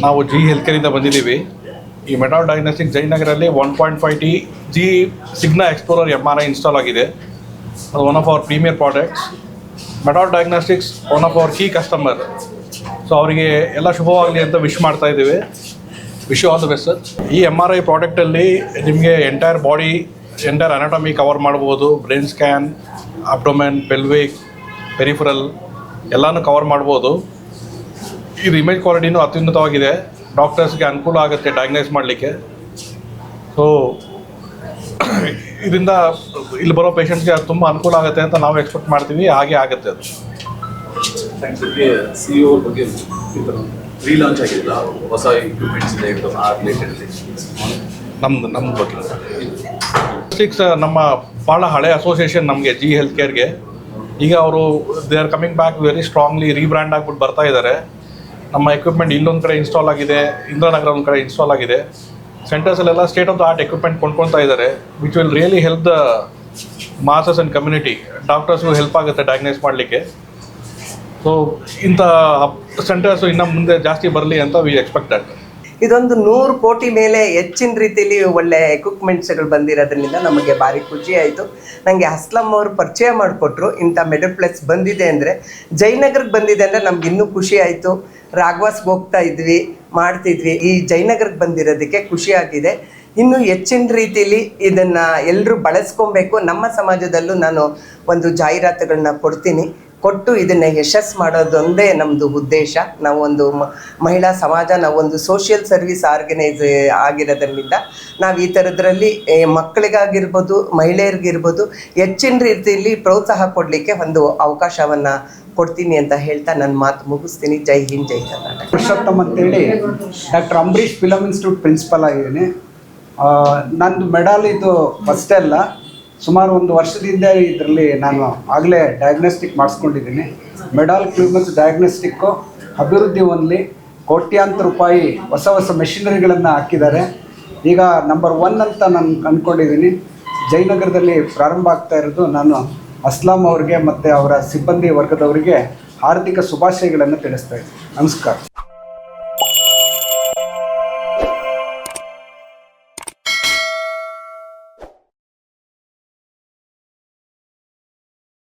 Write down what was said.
ನಾವು G health ಕೇರಿಂದ ಬಂದಿದ್ದೀವಿ. ಈ ಮೆಡಾಲ್ ಡಯಾಗ್ನೋಸ್ಟಿಕ್ಸ್ ಜಯನಗರಲ್ಲಿ 1.5T G Signa explorer MRI install ಆಗಿದೆ. ಅದು one of our premier products. Medall diagnostics one of our key customer. So ಅವರಿಗೆ ಎಲ್ಲ ಶುಭವಾಗಲಿ ಅಂತ ವಿಶ್ ಮಾಡ್ತಾ ಇದ್ದೀವಿ. Wish all the best sir. ಈ MRI ಪ್ರಾಡಕ್ಟಲ್ಲಿ ನಿಮಗೆ entire body, entire anatomy cover ಮಾಡ್ಬೋದು. Brain scan, abdomen, pelvic, peripheral ಎಲ್ಲನೂ ಕವರ್ ಮಾಡ್ಬೋದು. ಇದು ಇಮೇಜ್ ಕ್ವಾಲಿಟಿನೂ ಅತ್ಯುನ್ನತವಾಗಿದೆ. ಡಾಕ್ಟರ್ಸ್ಗೆ ಅನುಕೂಲ ಆಗುತ್ತೆ ಡಯಾಗ್ನೈಸ್ ಮಾಡಲಿಕ್ಕೆ. ಸೊ ಇದರಿಂದ ಇಲ್ಲಿ ಬರೋ ಪೇಷಂಟ್ಸ್ಗೆ ಅದು ತುಂಬ ಅನುಕೂಲ ಆಗುತ್ತೆ ಅಂತ ನಾವು ಎಕ್ಸ್ಪೆಕ್ಟ್ ಮಾಡ್ತೀವಿ. ಹಾಗೆ ಆಗುತ್ತೆ ಅದು. CEO ಬಗ್ಗೆ ರೀಲಾಂಚ್ ಆಗಿಲ್ಲ, ಹೊಸ ಇಕ್ವಿಪ್ಮೆಂಟ್ಸ್ ಇದೆ ನಮ್ಮದು ಬಗ್ಗೆ ನಮ್ಮ ಭಾಳ ಹಳೆ ಅಸೋಸಿಯೇಷನ್ ನಮಗೆ ಜಿ ಹೆಲ್ತ್ ಕೇರ್ಗೆ. ಈಗ ಅವರು they are coming back very strongly, rebrand ಆಗಿಬಿಟ್ಟು ಬರ್ತಾ ಇದ್ದಾರೆ. ನಮ್ಮ ಎಕ್ವಿಪ್ಮೆಂಟ್ ಇಲ್ಲೊಂದು ಕಡೆ ಇನ್ಸ್ಟಾಲ್ ಆಗಿದೆ, ಇಂದಿರಾನಗರ ಒಂದು ಕಡೆ ಇನ್ಸ್ಟಾಲ್ ಆಗಿದೆ. ಸೆಂಟರ್ಸಲ್ಲೆಲ್ಲ state of the art equipment ಕೊಂಡ್ಕೊಳ್ತಾ ಇದ್ದಾರೆ, which will really help the masses and community. ಡಾಕ್ಟರ್ಸ್ಗೂ ಹೆಲ್ಪ್ ಆಗುತ್ತೆ ಡಯಾಗ್ನೈಸ್ ಮಾಡಲಿಕ್ಕೆ. ಸೊ ಇಂಥ ಸೆಂಟರ್ಸು ಇನ್ನು ಮುಂದೆ ಜಾಸ್ತಿ ಬರಲಿ ಅಂತ ವಿ ಎಕ್ಸ್ಪೆಕ್ಟ್ ದಟ್. ಇದೊಂದು 100 ಕೋಟಿ ಮೇಲೆ ಹೆಚ್ಚಿನ ರೀತಿಯಲ್ಲಿ ಒಳ್ಳೆ ಎಕ್ವಿಪ್ಮೆಂಟ್ಸ್ಗಳು ಬಂದಿರೋದ್ರಿಂದ ನಮಗೆ ಭಾರಿ ಖುಷಿ ಆಯಿತು. ನನಗೆ ಅಸ್ಲಮ್ ಅವರು ಪರಿಚಯ ಮಾಡಿಕೊಟ್ರು. ಇಂಥ ಮೆಡಲ್ ಪ್ಲಸ್ ಬಂದಿದೆ ಅಂದರೆ, ಜಯನಗರಕ್ಕೆ ಬಂದಿದೆ ಅಂದರೆ ನಮ್ಗೆ ಇನ್ನೂ ಖುಷಿ ಆಯಿತು. ರಾಘವಾಸ್ಗೆ ಹೋಗ್ತಾ ಇದ್ವಿ, ಮಾಡ್ತಿದ್ವಿ. ಈ ಜಯನಗರಕ್ಕೆ ಬಂದಿರೋದಕ್ಕೆ ಖುಷಿಯಾಗಿದೆ. ಇನ್ನು ಹೆಚ್ಚಿನ ರೀತಿಯಲ್ಲಿ ಇದನ್ನು ಎಲ್ಲರೂ ಬಳಸ್ಕೊಬೇಕು. ನಮ್ಮ ಸಮಾಜದಲ್ಲೂ ನಾನು ಒಂದು ಜಾಹೀರಾತುಗಳನ್ನ ಕೊಟ್ಟು ಇದನ್ನು ಯಶಸ್ಸು ಮಾಡೋದೊಂದೇ ನಮ್ಮದು ಉದ್ದೇಶ. ನಾವು ಒಂದು ಮಹಿಳಾ ಸಮಾಜ, ನಾವೊಂದು ಸೋಷಿಯಲ್ ಸರ್ವಿಸ್ ಆರ್ಗನೈಸ್ ಆಗಿರೋದ್ರಿಂದ ನಾವು ಈ ಥರದ್ರಲ್ಲಿ ಮಕ್ಕಳಿಗಾಗಿರ್ಬೋದು, ಮಹಿಳೆಯರಿಗಿರ್ಬೋದು ಹೆಚ್ಚಿನ ರೀತಿಯಲ್ಲಿ ಪ್ರೋತ್ಸಾಹ ಕೊಡಲಿಕ್ಕೆ ಒಂದು ಅವಕಾಶವನ್ನು ಕೊಡ್ತೀನಿ ಅಂತ ಹೇಳ್ತಾ ನನ್ನ ಮಾತು ಮುಗಿಸ್ತೀನಿ. ಜೈ ಹಿಂದ್, ಜೈ ಕರ್ನಾಟಕ. ಪುರುಷೋತ್ತಮ್ ಅಂತೇಳಿ doctor Ambarish film institute principal ಆಗಿದ್ದೀನಿ. ನಂದು ಮೆಡಲ್ ಇದು ಫಸ್ಟೇ ಅಲ್ಲ, ಸುಮಾರು 1 ವರ್ಷದಿಂದ ಇದರಲ್ಲಿ ನಾನು ಆಗಲೇ ಡಯಾಗ್ನೋಸ್ಟಿಕ್ ಮಾಡಿಸ್ಕೊಂಡಿದ್ದೀನಿ. ಮೆಡಾಲ್ ಕ್ಲಿನಿಕ್ಸ್ ಡಯಾಗ್ನೋಸ್ಟಿಕ್ಕು ಅಭಿವೃದ್ಧಿ ಹೊಂದಲಿ, ಕೋಟ್ಯಾಂತರ ರೂಪಾಯಿ ಹೊಸ ಮೆಷಿನರಿಗಳನ್ನು ಹಾಕಿದ್ದಾರೆ. ಈಗ ನಂಬರ್ 1 ಅಂತ ನಾನು ಅಂದ್ಕೊಂಡಿದ್ದೀನಿ. ಜಯನಗರದಲ್ಲಿ ಪ್ರಾರಂಭ ಆಗ್ತಾ ಇರೋದು. ನಾನು ಅಸ್ಲಾಂ ಅವ್ರಿಗೆ ಮತ್ತು ಅವರ ಸಿಬ್ಬಂದಿ ವರ್ಗದವರಿಗೆ ಹಾರ್ದಿಕ ಶುಭಾಶಯಗಳನ್ನು ತಿಳಿಸ್ತಾ ಇದ್ದೀನಿ. ನಮಸ್ಕಾರ.